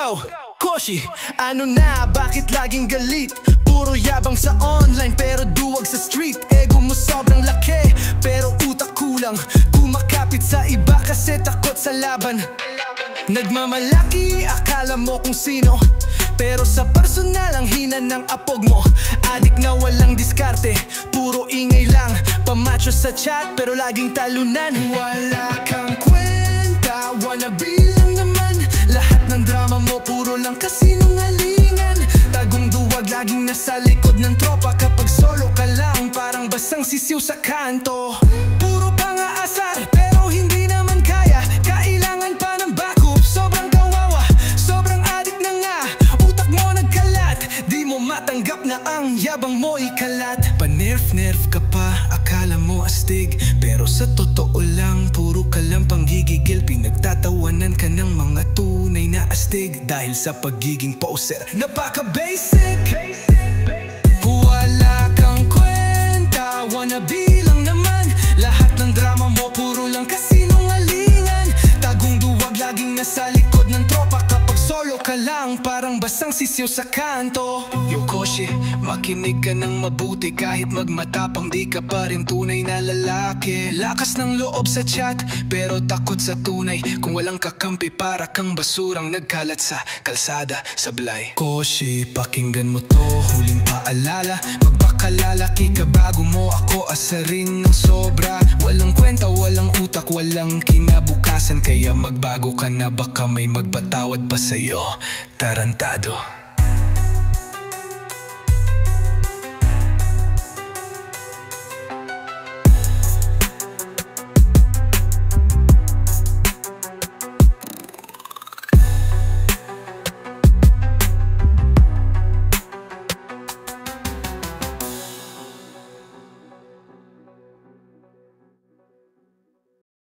Go! Koshi, ano na? Bakit laging galit? Puro yabang sa online pero duwag sa street. Ego mo sobrang laki pero utak kulang. Kumakapit sa iba kasi takot sa laban. Nagmamalaki, akala mo kung sino, pero sa personal ang hina ng apog mo. Adik na walang diskarte, puro ingay lang. Pamacho sa chat pero laging talunan. Wala kang kwenta, wannabe lang naman. Lahat ng drama mo puro lang kasinungalingan. Tagong duwag, laging nasa likod ng tropa. Kapag solo ka lang, parang basang sisiw sa kanto. Puro pang-aasar, pero hindi naman kaya. Kailangan pa ng backup, sobrang kawawa. Sobrang adik na nga, utak mo nagkalat. Di mo matanggap na ang yabang mo ikalat. Panerf-nerf ka pa, akala mo astig, pero sa totoo lang, puro ka lang panggigigil. Pinagtatawanan ka ng mga tunay na astig dahil sa pagiging poser. Napaka-basic, wala kang kwenta, wannabe lang naman. Lahat ng drama mo puro lang kasinungalingan. Tagong duwag, laging nasa likod ng tropa. Kapag solo ka lang, parang basang sisiw sa kanto. Yo Koshi, makinig ka ng mabuti. Kahit magmatapang, di ka pa rin tunay na lalaki. Lakas ng loob sa chat, pero takot sa tunay. Kung walang kakampi, para kang basurang nagkalat sa kalsada, sablay. Koshi, pakinggan mo to, huling paalala. Magpakalalaki ka bago mo ako asarin ng sobra. Walang kwenta, walang utak, walang kinabukasan. Kaya magbago ka na, baka may magpatawad pa sa'yo. Tarantado.